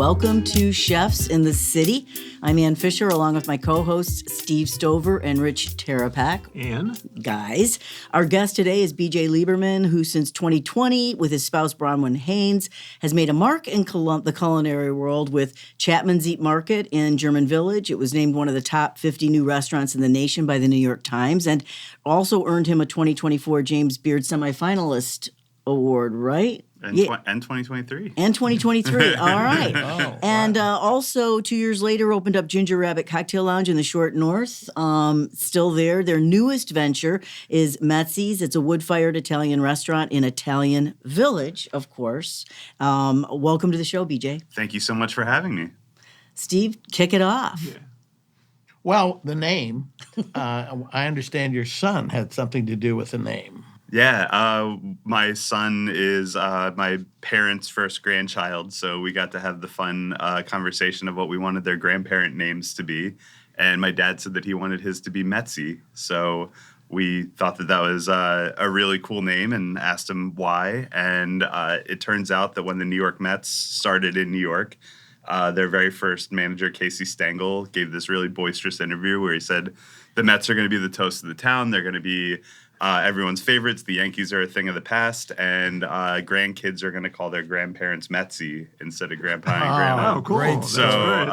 Welcome to Chefs in the City. I'm Ann Fisher, along with my co-hosts Steve Stover and Rich Terapak. Ann. Guys, our guest today is BJ Lieberman, who since 2020, with his spouse Bronwyn Haynes, has made a mark in the culinary world with Chapman's Eat Market in German Village. It was named one of the top 50 new restaurants in the nation by the New York Times, and also earned him a 2024 James Beard Semifinalist Award, right? And 2023. And 2023, all right. Oh, and also 2 years later opened up Ginger Rabbit Cocktail Lounge in the Short North. Still there. Their newest venture is Metzi's. It's a wood-fired Italian restaurant in Italian Village, of course. Welcome to the show, BJ. Thank you so much for having me. Steve, kick it off. Yeah. Well, the name, I understand your son had something to do with the name. Yeah, my son is my parents' first grandchild, so we got to have the fun conversation of what we wanted their grandparent names to be. And my dad said that he wanted his to be Metzi, so we thought that was a really cool name and asked him why. And it turns out that when the New York Mets started in New York, their very first manager, Casey Stengel, gave this really boisterous interview where he said, the Mets are going to be the toast of the town. They're going to be everyone's favorites. The Yankees are a thing of the past, and grandkids are going to call their grandparents Metzi instead of grandpa and grandma. Oh, cool. Great. So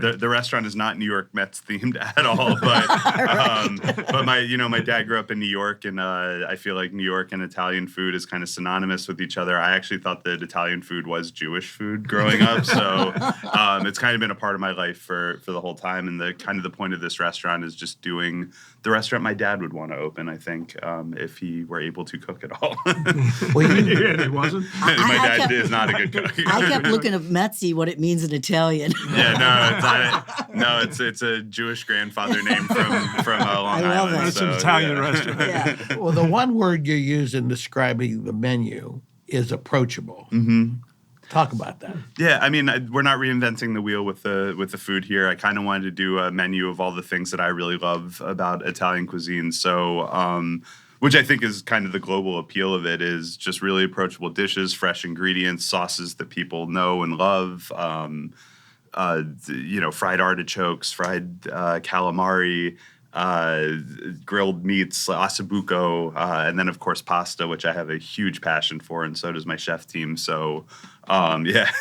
the restaurant is not New York Mets themed at all, but my dad grew up in New York, and I feel like New York and Italian food is kind of synonymous with each other. I actually thought that Italian food was Jewish food growing up, so it's kind of been a part of my life for the whole time. And the point of this restaurant is just doing the restaurant my dad would want to open, I think, if he were able to cook at all. Well, he wasn't. My dad is not a good cook. I kept looking at Metzi, what it means in Italian. It's a Jewish grandfather name from Long I love Island. that. It's an Italian restaurant. Yeah. Well, the one word you use in describing the menu is approachable. Mm-hmm. Talk about that. Yeah, I mean, we're not reinventing the wheel with the food here. I kind of wanted to do a menu of all the things that I really love about Italian cuisine. So, which I think is kind of the global appeal of it, is just really approachable dishes, fresh ingredients, sauces that people know and love. Fried artichokes, fried calamari, grilled meats, ossobuco, and then of course pasta, which I have a huge passion for, and so does my chef team. So, yeah.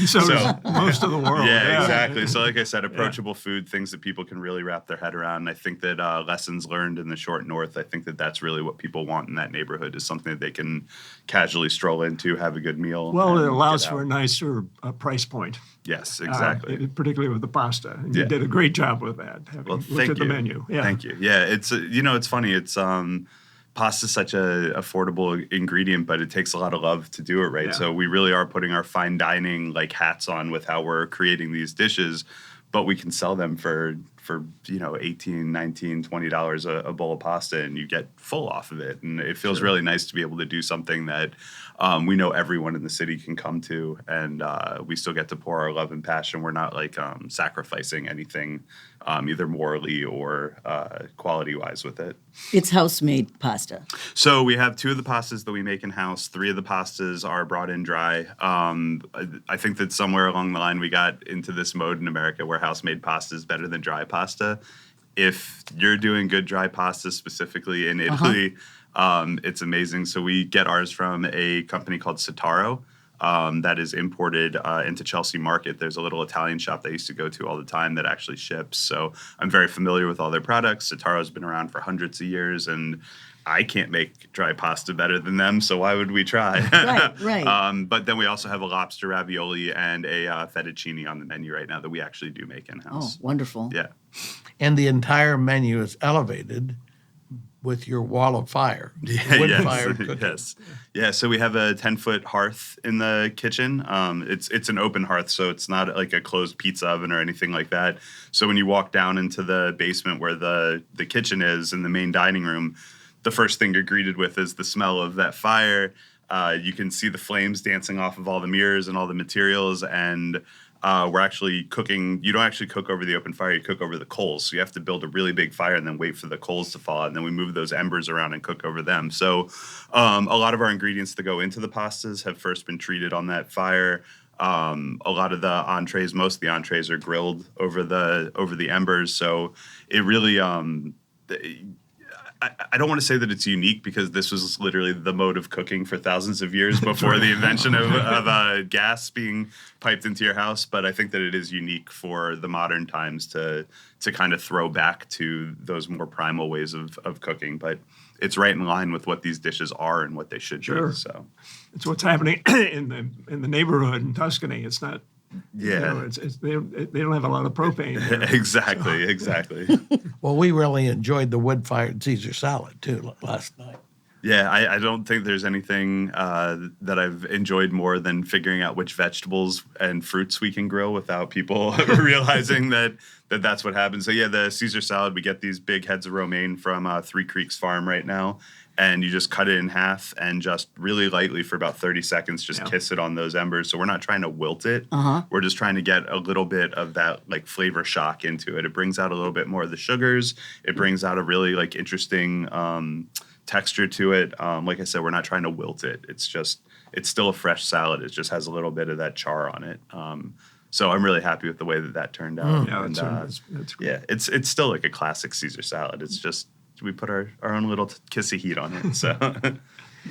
so does most of the world. Yeah, exactly. So, like I said, approachable food, things that people can really wrap their head around. I think that lessons learned in the Short North, I think that that's really what people want in that neighborhood, is something that they can casually stroll into, have a good meal. Well, it allows for a nicer price point. Yes, exactly. Particularly with the pasta. And Yeah. You did a great job with that. Looked at the menu. Yeah. Thank you. Yeah, it's it's funny. It's pasta's such a affordable ingredient, but it takes a lot of love to do it right. Yeah. So we really are putting our fine dining hats on with how we're creating these dishes, but we can sell them for $18, $19, $20 a bowl of pasta, and you get full off of it. And it feels really nice to be able to do something that we know everyone in the city can come to, and we still get to pour our love and passion. We're not sacrificing anything, either morally or quality-wise with it. It's house-made pasta. So we have 2 of the pastas that we make in-house. 3 of the pastas are brought in dry. I think that somewhere along the line we got into this mode in America where house-made pasta is better than dry pasta. If you're doing good dry pasta, specifically in Italy, it's amazing. So we get ours from a company called Sitaro that is imported into Chelsea Market. There's a little Italian shop that I used to go to all the time that actually ships. So I'm very familiar with all their products. Sitaro's been around for hundreds of years, and I can't make dry pasta better than them, so why would we try? Right. But then we also have a lobster ravioli and a fettuccine on the menu right now that we actually do make in-house. Oh, wonderful. Yeah. And the entire menu is elevated with your wall of fire. Wood-fired cooking. Yes. Yeah, so we have a 10-foot hearth in the kitchen. It's an open hearth, so it's not like a closed pizza oven or anything like that. So when you walk down into the basement where the kitchen is in the main dining room, the first thing you're greeted with is the smell of that fire. You can see the flames dancing off of all the mirrors and all the materials, and we're actually cooking. You don't actually cook over the open fire, you cook over the coals. So you have to build a really big fire and then wait for the coals to fall out, and then we move those embers around and cook over them. So a lot of our ingredients that go into the pastas have first been treated on that fire. A lot of the entrees, most of the entrees are grilled over the embers. So it really, I don't want to say that it's unique because this was literally the mode of cooking for thousands of years before the invention of gas being piped into your house. But I think that it is unique for the modern times to kind of throw back to those more primal ways of cooking. But it's right in line with what these dishes are and what they should be. So it's what's happening in the neighborhood in Tuscany. It's not. Yeah, they don't have a lot of propane there. Exactly. Well, we really enjoyed the wood-fired Caesar salad too last night. Yeah, I don't think there's anything that I've enjoyed more than figuring out which vegetables and fruits we can grill without people realizing that's what happens. So yeah, the Caesar salad, we get these big heads of romaine from Three Creeks Farm right now, and you just cut it in half and just really lightly for about 30 seconds, just kiss it on those embers. So we're not trying to wilt it. We're just trying to get a little bit of that like flavor shock into it. It brings out a little bit more of the sugars. It brings out a really like interesting texture to it. Like I said, we're not trying to wilt it. It's still a fresh salad. It just has a little bit of that char on it. So I'm really happy with the way that turned out. Yeah, and, that's great. yeah, it's still like a classic Caesar salad. It's just we put our own little kiss of heat on it. So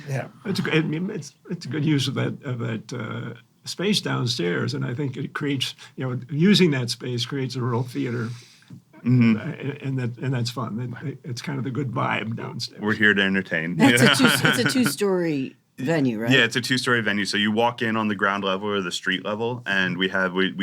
Yeah. It's a good use of that space downstairs, and I think it creates, using that space creates a real theater. And that's fun. It's kind of the good vibe downstairs. we're here to entertain. It's a two-story venue, right? Yeah, it's a two-story venue. So you walk in on the ground level or the street level, and we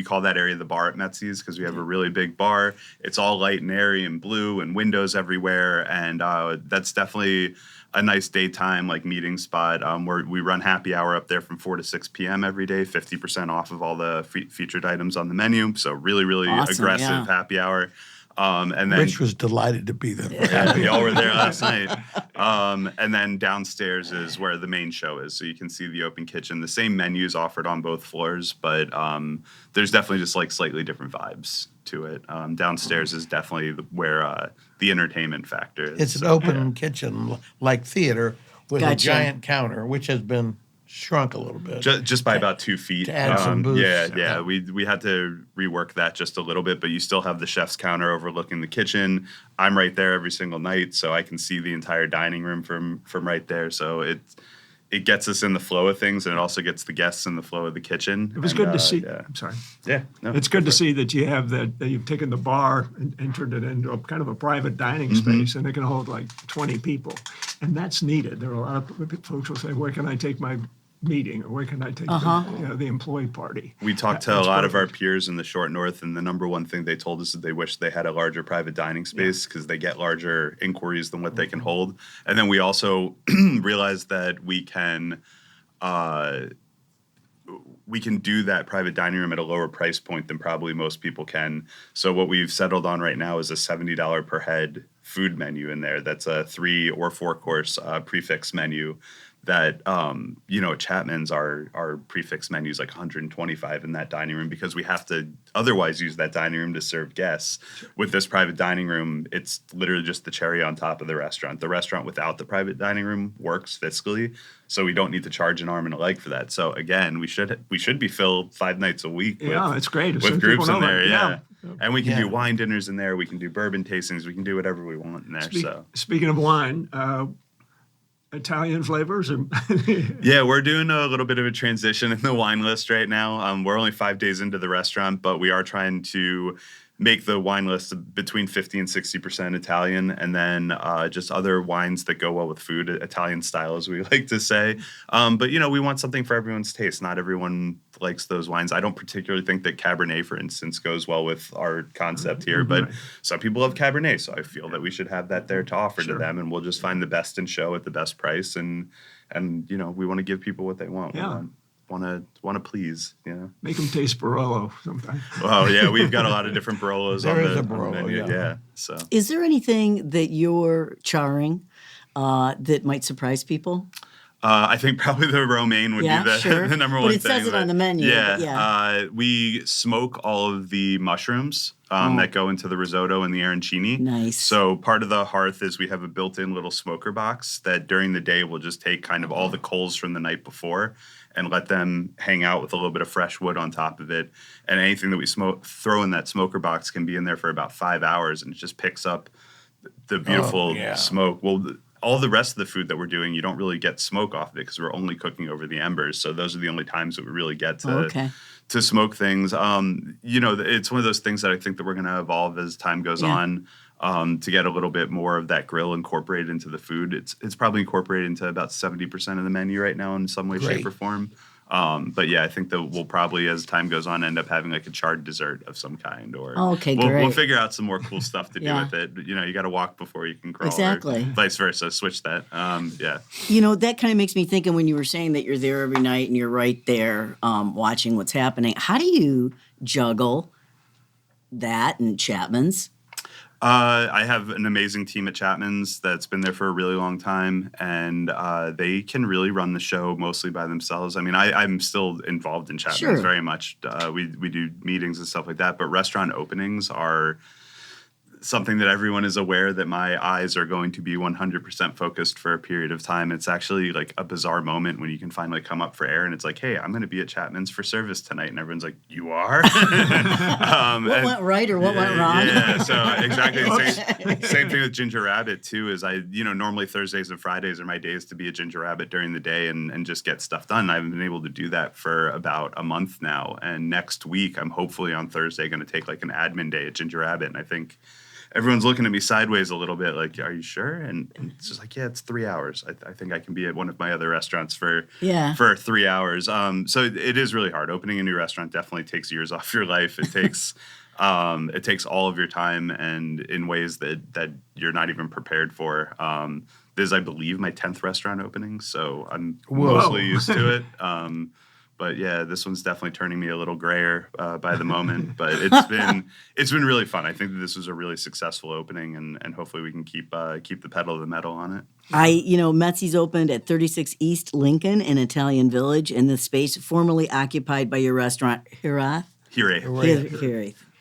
call that area the bar at Metzi's because we have a really big bar. It's all light and airy and blue and windows everywhere, and that's definitely a nice daytime like meeting spot. We run happy hour up there from 4 to 6 p.m. every day, 50% off of all the featured items on the menu. So really, really Awesome, aggressive happy hour. And then Rich was delighted to be there. yeah, y'all were there last night. And then downstairs is where the main show is. So you can see the open kitchen. The same menus offered on both floors, but there's definitely just like slightly different vibes to it. Downstairs is definitely where the entertainment factor is. It's an open kitchen like theater with a Gotcha. giant counter, which has been shrunk a little bit. Just by about 2 feet. To add some booths. Yeah. We had to rework that just a little bit, but you still have the chef's counter overlooking the kitchen. I'm right there every single night, so I can see the entire dining room from right there. So it gets us in the flow of things, and it also gets the guests in the flow of the kitchen. It was good to see. I'm sorry. Yeah. No, It's good to see that you have that you've taken the bar and turned it into a kind of a private dining space, and it can hold like 20 people, and that's needed. There are a lot of folks who say, "Where can I take my meeting, or where can I take the employee party?" We talked to a lot of our peers in the short north, and the number one thing they told us is they wish they had a larger private dining space because they get larger inquiries than what they can hold. And then we also realized that we can do that private dining room at a lower price point than probably most people can. So what we've settled on right now is a $70 per head food menu in there. That's a 3 or 4 course prefix menu. That Chapman's our prefix menu is like 125 in that dining room because we have to otherwise use that dining room to serve guests. With this private dining room, it's literally just the cherry on top of the restaurant. The restaurant without the private dining room works fiscally, so we don't need to charge an arm and a leg for that. So again, we should be filled 5 nights a week. Yeah, it's great. With groups in there. Yeah. And we can do wine dinners in there. We can do bourbon tastings. We can do whatever we want in there. Speaking of wine. Italian flavors? Yeah, we're doing a little bit of a transition in the wine list right now. We're only 5 days into the restaurant, but we are trying to make the wine list between 50 and 60% Italian, and then just other wines that go well with food, Italian style, as we like to say. But, we want something for everyone's taste. Not everyone likes those wines. I don't particularly think that Cabernet, for instance, goes well with our concept here, but some people love Cabernet, so I feel that we should have that there to offer to them, and we'll just find the best in show at the best price, and we want to give people what they want. Yeah. Want to please, Make them taste Barolo sometime. Oh yeah, we've got a lot of different Barolos There on is the a Barolo, menu. yeah. Yeah. So Is there anything that you're charring that might surprise people? I think probably the romaine would be the number one thing. But it says it on the menu. Yeah. We smoke all of the mushrooms that go into the risotto and the arancini. Nice. So part of the hearth is we have a built-in little smoker box that during the day we'll just take kind of all the coals from the night before and let them hang out with a little bit of fresh wood on top of it. And anything that we throw in that smoker box can be in there for about 5 hours, and it just picks up the beautiful smoke. Well, all the rest of the food that we're doing, you don't really get smoke off of it because we're only cooking over the embers. So those are the only times that we really get to smoke things. It's one of those things that I think that we're going to evolve as time goes on, to get a little bit more of that grill incorporated into the food. It's probably incorporated into about 70% of the menu right now in some way, shape, or form. But yeah, I think that we'll probably, as time goes on, end up having like a charred dessert of some kind, or we'll figure out some more cool stuff to do with it. You got to walk before you can crawl, exactly, or vice versa. Switch that. That kind of makes me think. And when you were saying that you're there every night and you're right there watching what's happening, how do you juggle that and Chapman's? I have an amazing team at Chapman's that's been there for a really long time, and they can really run the show mostly by themselves. I mean, I'm still involved in Chapman's very much. We do meetings and stuff like that, but restaurant openings are something that everyone is aware that my eyes are going to be 100% focused for a period of time. It's actually like a bizarre moment when you can finally come up for air and it's like, hey, I'm going to be at Chapman's for service tonight. And everyone's like, you are? What went right or what went wrong? Yeah, so exactly. Same thing with Ginger Rabbit too, is normally Thursdays and Fridays are my days to be a Ginger Rabbit during the day and just get stuff done. I've been able to do that for about a month now. And next week, I'm hopefully on Thursday going to take like an admin day at Ginger Rabbit. And I think everyone's looking at me sideways a little bit like, are you sure? And it's just like, yeah, it's 3 hours. I think I can be at one of my other restaurants for 3 hours. So it is really hard. Opening a new restaurant definitely takes years off your life. It takes all of your time and in ways that you're not even prepared for. This is, I believe, my 10th restaurant opening, so I'm mostly used to it. But yeah, this one's definitely turning me a little grayer by the moment. But it's been really fun. I think that this was a really successful opening, and hopefully we can keep the pedal to the metal on it. Metzi's opened at 36 East Lincoln in Italian Village, in the space formerly occupied by your restaurant Hiraeth.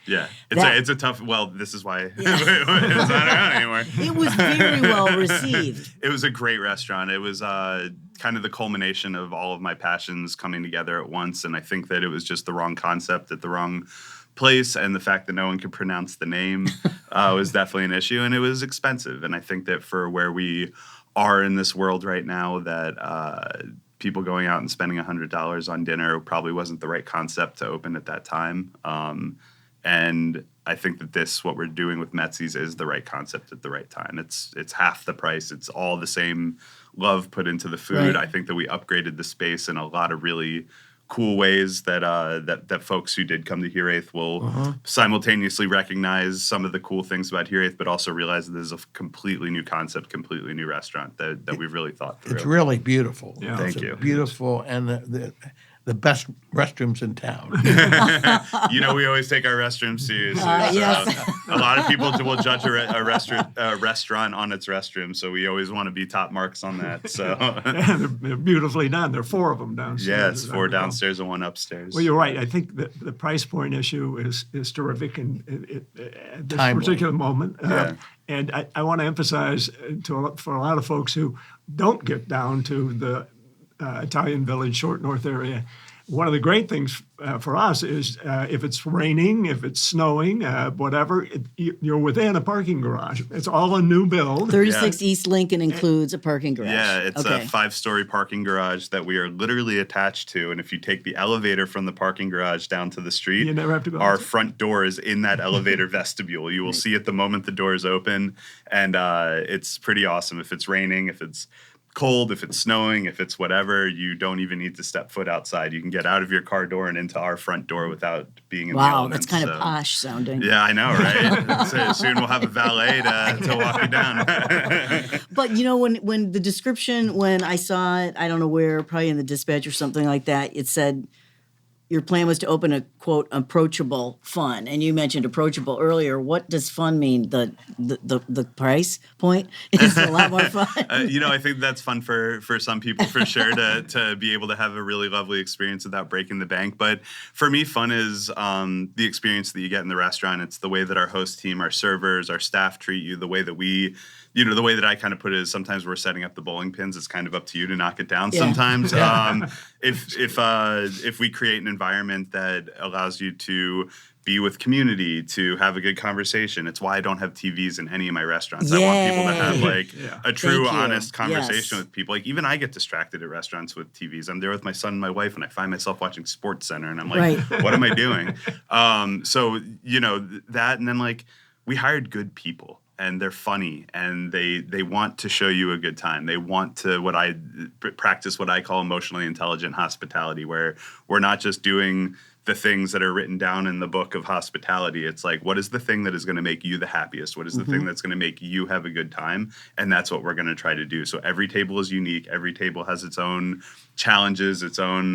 Yeah, it's a tough. Well, this is why it's not around anymore. It was very well received. It was a great restaurant. It was kind of the culmination of all of my passions coming together at once, and I think that it was just the wrong concept at the wrong place, and the fact that no one could pronounce the name was definitely an issue, and it was expensive. And I think that for where we are in this world right now, that people going out and spending $100 on dinner probably wasn't the right concept to open at that time. And I think that what we're doing with Metzi's is the right concept at the right time. It's half the price. It's all the same love put into the food. Right. I think that we upgraded the space in a lot of really cool ways that folks who did come to Hiraeth will simultaneously recognize some of the cool things about Hiraeth, but also realize that this is a completely new concept, completely new restaurant that we've really thought through. It's really beautiful. Yeah. Thank you. Beautiful, and the best restrooms in town. We always take our restrooms seriously. Yes. A lot of people will judge a restaurant on its restroom, so we always want to be top marks on that. So they're beautifully done. There are 4 of them downstairs. Yes, 4 downstairs and 1 upstairs. Well, you're right. I think the price point issue is terrific at this Timely. particular moment. And I want to emphasize for a lot of folks who don't get down to the Italian Village, Short North area, one of the great things for us is if it's raining, if it's snowing, whatever, you're within a parking garage. It's all a new build. 36 East Lincoln includes a parking garage. Yeah, it's a 5-story parking garage that we are literally attached to. And if you take the elevator from the parking garage down to the street, You never have to go our outside. front door is in that elevator vestibule. You will see it the moment the doors open. And it's pretty awesome. If it's raining, if it's cold, if it's snowing, if it's whatever, you don't even need to step foot outside. You can get out of your car door and into our front door without being in the elements. Wow, that's kind of posh sounding. Yeah, I know, right? Soon we'll have a valet to walk you down. But when the description, when I saw it, I don't know where, probably in the dispatch or something like that, it said your plan was to open a quote approachable fun, and you mentioned approachable earlier. What does fun mean? The price point is a lot more fun. I think that's fun for some people for sure to be able to have a really lovely experience without breaking the bank. But for me, fun is the experience that you get in the restaurant. It's the way that our host team, our servers, our staff treat you. The way that the way that I kind of put it is sometimes we're setting up the bowling pins. It's kind of up to you to knock it down. Sometimes, if we create an environment that allows you to be with community, to have a good conversation. It's why I don't have TVs in any of my restaurants. Yay. I want people to have a true, Thank you. honest conversation Yes. with people. Like even I get distracted at restaurants with TVs. I'm there with my son and my wife, and I find myself watching Sports Center, and I'm like, what am I doing? So that, and then we hired good people. And they're funny, and they want to show you a good time. They want to practice what I call emotionally intelligent hospitality, where we're not just doing the things that are written down in the book of hospitality. It's like, what is the thing that is going to make you the happiest? What is the thing that's going to make you have a good time? And that's what we're going to try to do. So every table is unique. Every table has its own challenges, its own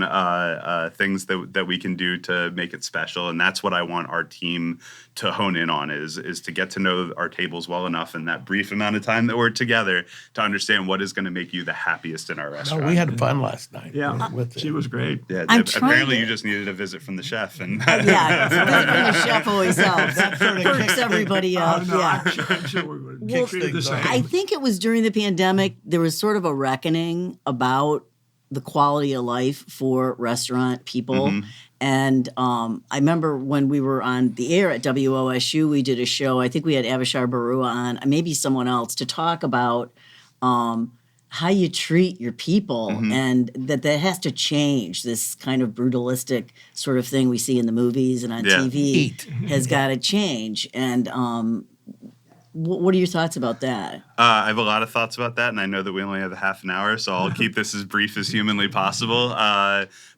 things that we can do to make it special. And that's what I want our team to hone in on is to get to know our tables well enough in that brief amount of time that we're together to understand what is going to make you the happiest in our restaurant. No, we had fun last night. Yeah, with she was great. Yeah, I'm apparently trying you just needed a visit from the chef. And the chef always helps. That sort of Perks everybody up. No, Yeah. I'm sure we would Well, get treated the same. I think it was during the pandemic, there was sort of a reckoning about the quality of life for restaurant people. And I remember when we were on the air at WOSU, we did a show. I think we had Avishar Barua on, maybe someone else, to talk about how you treat your people and that has to change. This kind of brutalistic sort of thing we see in the movies and on TV has got to change. And what are your thoughts about that? I have a lot of thoughts about that, and I know that we only have a half an hour, so I'll keep this as brief as humanly possible.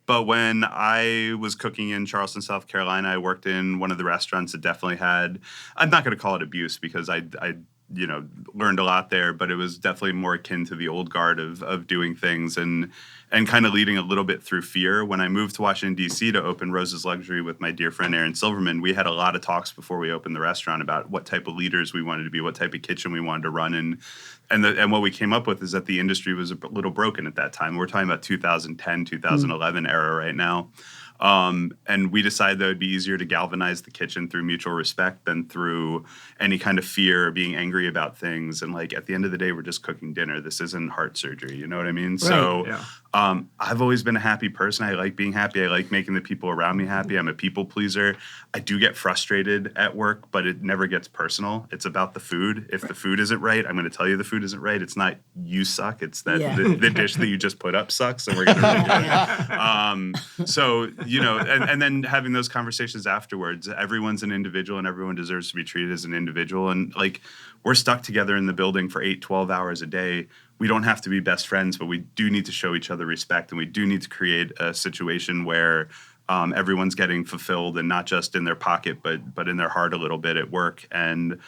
But when I was cooking in Charleston, South Carolina, I worked in one of the restaurants that definitely had, I'm not going to call it abuse because I learned a lot there, but it was definitely more akin to the old guard of doing things and kind of leading a little bit through fear. When I moved to Washington, D.C. to open Rose's Luxury with my dear friend Aaron Silverman, we had a lot of talks before we opened the restaurant about what type of leaders we wanted to be, what type of kitchen we wanted to run. And what we came up with is that the industry was a little broken at that time. We're talking about 2010, 2011 era right now. And we decided that it would be easier to galvanize the kitchen through mutual respect than through any kind of fear or being angry about things. And at the end of the day, we're just cooking dinner. This isn't heart surgery. You know what I mean? Right. So I've always been a happy person. I like being happy. I like making the people around me happy. I'm a people pleaser. I do get frustrated at work, but it never gets personal. It's about the food. If the food isn't right, I'm going to tell you the food isn't right. It's not you suck. It's that the dish that you just put up sucks, and we're going to redo it. So, and then having those conversations afterwards, everyone's an individual and everyone deserves to be treated as an individual. And we're stuck together in the building for 8, 12 hours a day. We don't have to be best friends, but we do need to show each other respect, and we do need to create a situation where everyone's getting fulfilled, and not just in their pocket, but in their heart a little bit at work. And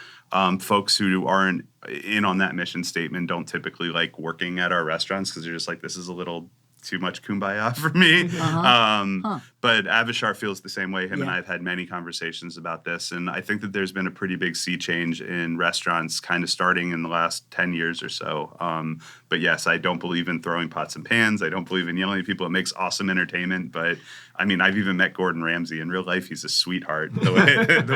folks who aren't in on that mission statement don't typically like working at our restaurants because they're just like, this is a little too much kumbaya for me. But Avishar feels the same way. Him and I have had many conversations about this. And I think that there's been a pretty big sea change in restaurants kind of starting in the last 10 years or so. But yes, I don't believe in throwing pots and pans. I don't believe in yelling at people. It makes awesome entertainment. But I mean, I've even met Gordon Ramsay. In real life, he's a sweetheart. The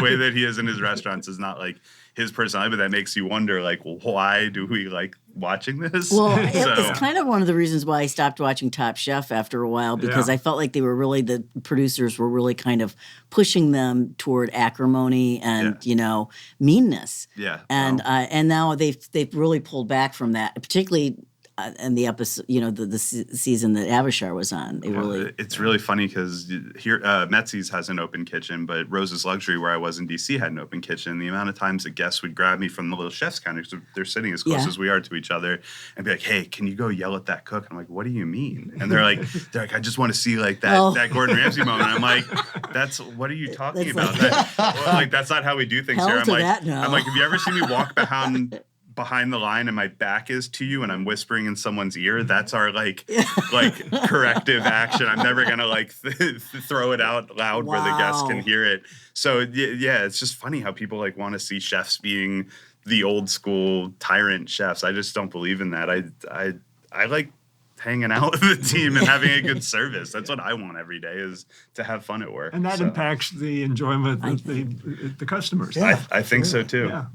way that he is in his restaurants is not like his personality, but that makes you wonder, why do we like watching this? Well, it's kind of one of the reasons why I stopped watching Top Chef after a while, because I felt like they were really, the producers were really kind of pushing them toward acrimony and, meanness. Yeah. And and now they've really pulled back from that, particularly in the episode, the season that Avishar was on. It's really funny because here, Metzi's has an open kitchen, but Rose's Luxury, where I was in D.C., had an open kitchen. The amount of times that guests would grab me from the little chef's counter, because they're sitting as close as we are to each other, and be like, "Hey, can you go yell at that cook?" And I'm like, "What do you mean?" And they're like, "I just want to see that Gordon Ramsay moment." I'm like, what are you talking about? That's not how we do things here. I'm like, have you ever seen me walk behind the line and my back is to you and I'm whispering in someone's ear, that's our like corrective action. I'm never gonna like throw it out loud where the guests can Wow. hear it. So yeah, it's just funny how people like want to see chefs being the old school tyrant chefs. I just don't believe in that. I like hanging out with the team and having a good service. That's what I want every day, is to have fun at work. And that impacts the enjoyment of the customers. Yeah. I think so too. Yeah,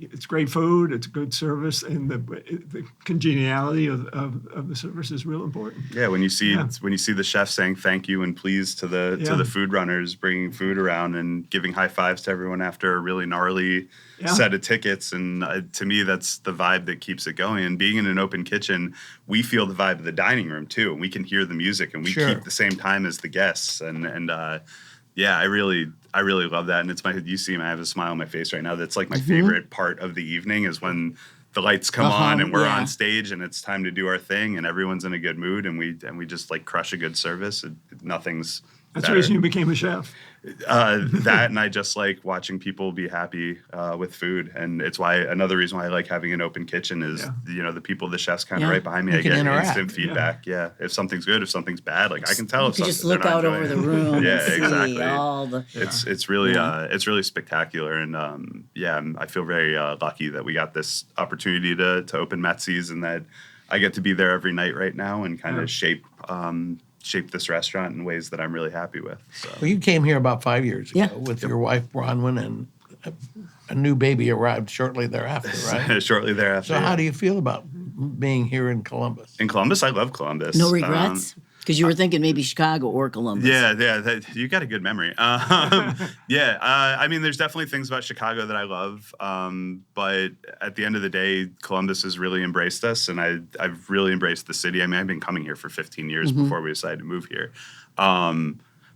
it's great food, it's good service, and the congeniality of the service is real important. Yeah, when you see the chef saying thank you and please to the food runners, bringing food around and giving high fives to everyone after a really gnarly set of tickets, and to me that's the vibe that keeps it going. And being in an open kitchen, we feel the vibe of the dining room too, and we can hear the music, and we keep the same time as the guests, and yeah, I really love that. And it's you see I have a smile on my face right now. That's like my favorite part of the evening, is when the lights come on and we're on stage and it's time to do our thing and everyone's in a good mood and we just like crush a good service. Nothing's That's the reason you became a chef. That, and I just like watching people be happy with food, and it's another reason why I like having an open kitchen is the people, the chefs kind of right behind me. I get instant feedback. Yeah, if something's good, if something's bad, like I can tell. You just look out over the room. Yeah, and see exactly. all the. It's really spectacular, and I feel very lucky that we got this opportunity to open Metzi's, and that I get to be there every night right now and kind of shape this restaurant in ways that I'm really happy with. So. Well, you came here about 5 years ago with your wife, Bronwyn, and a new baby arrived shortly thereafter, right? Shortly thereafter. So how do you feel about being here in Columbus? In Columbus, I love Columbus. No regrets? Because you were thinking maybe Chicago or Columbus. Yeah, you got a good memory. I mean, there's definitely things about Chicago that I love, but at the end of the day, Columbus has really embraced us, and I've really embraced the city. I mean, I've been coming here for 15 years before we decided to move here. But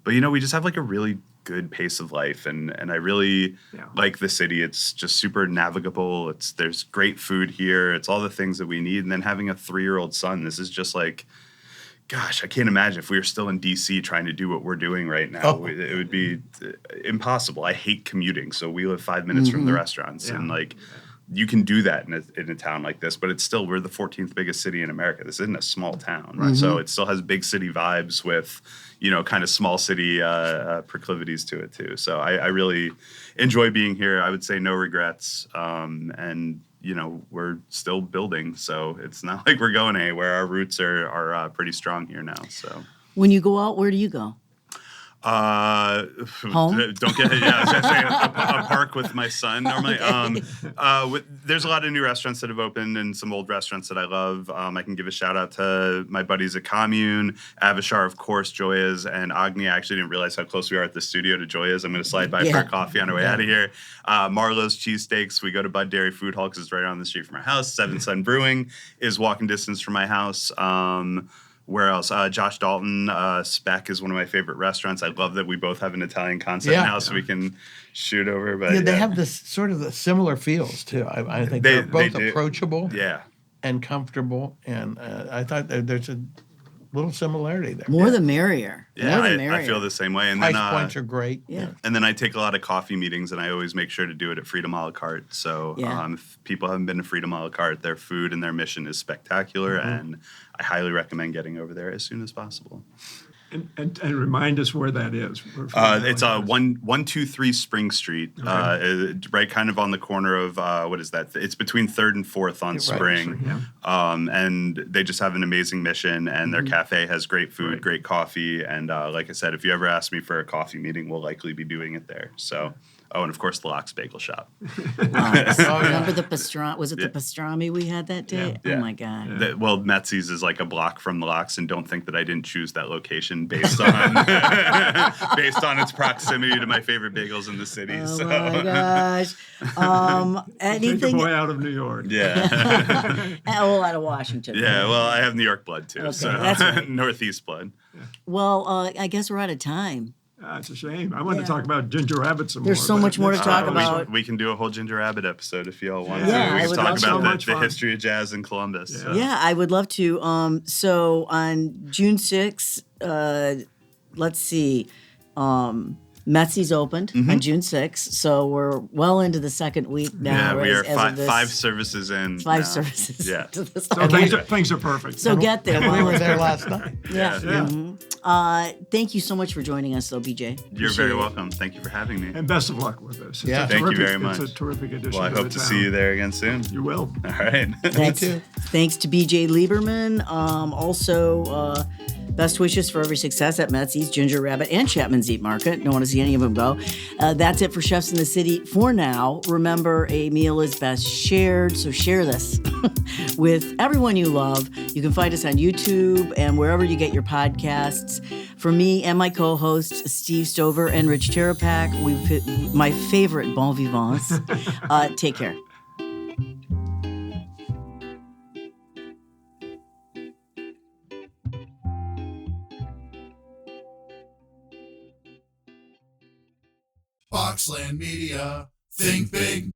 we just have like a really good pace of life, and I really like the city. It's just super navigable. There's great food here. It's all the things that we need. And then having a 3-year-old son, this is just like, gosh, I can't imagine if we were still in D.C. trying to do what we're doing right now. It would be impossible. I hate commuting, so we live 5 minutes from the restaurants, and like you can do that in a town like this, but we're the 14th biggest city in America. This isn't a small town, right? So it still has big city vibes with kind of small city proclivities to it too. So I really enjoy being here. I would say no regrets, and we're still building, so it's not like we're going anywhere. Our roots are pretty strong here now. So when you go out, where do you go? Home? Don't get it. Yeah, I was gonna say a park with my son normally. There's a lot of new restaurants that have opened and some old restaurants that I love. I can give a shout out to my buddies at Commune, Avishar, of course, Joya's, and Agni. I actually didn't realize how close we are at the studio to Joya's. I'm going to slide by for a coffee on our way out of here. Marlowe's Cheesesteaks. We go to Bud Dairy Food Hall because it's right around the street from our house. Seven Sun Brewing is walking distance from my house. Where else? Josh Dalton, Speck is one of my favorite restaurants. I love that we both have an Italian concept now, so we can shoot over. But they have this sort of the similar feels too. I think they're both approachable, and comfortable, and I thought there's a little similarity there. More the merrier. Yeah, More the merrier. I feel the same way. And Price then, points are great. Yeah. And then I take a lot of coffee meetings, and I always make sure to do it at Freedom a la carte. So if people haven't been to Freedom a la carte, their food and their mission is spectacular, and I highly recommend getting over there as soon as possible. And remind us where that is. It's 123 Spring Street, right kind of on the corner of, what is that? It's between 3rd and 4th on Spring. And they just have an amazing mission, and their cafe has great food, great coffee. And like I said, if you ever ask me for a coffee meeting, we'll likely be doing it there. So. Oh, and of course, the Lox Bagel Shop. Remember the pastrami? Was it the pastrami we had that day? Yeah. Oh, my God. Metzi's is like a block from the Lox, and don't think that I didn't choose that location based on its proximity to my favorite bagels in the city. Oh, my gosh. Take the boy out of New York. Yeah. Out of Washington. Yeah, well, I have New York blood, too. Okay, so that's right. Northeast blood. Well, I guess we're out of time. It's a shame. I want to talk about Ginger Rabbit some more. There's so much more to talk about. We can do a whole Ginger Rabbit episode if y'all want to. Yeah, We I can would talk love about to. the history of jazz in Columbus. Yeah. So. Yeah, I would love to. So on June 6th, let's see. Metzi's opened on June 6th, so we're well into the second week now. Yeah, we are five services in. Five services. Yeah. So things are perfect. So get there. We were there last night. Yeah. Yeah. Thank you so much for joining us, though, BJ. You're very welcome. Thank you for having me. And best of luck with this. Thank you very much. It's a terrific addition. Well, I hope to see you there again soon. You will. All right. Thanks. Me too. Thanks to BJ Lieberman. Also, best wishes for every success at Metzi's, Ginger Rabbit, and Chapman's Eat Market. Don't want to see any of them go. That's it for Chefs in the City for now. Remember, a meal is best shared, so share this with everyone you love. You can find us on YouTube and wherever you get your podcasts. For me and my co-hosts, Steve Stover and Rich Terapak, my favorite bon vivants. Take care. Boxland Media. Think big.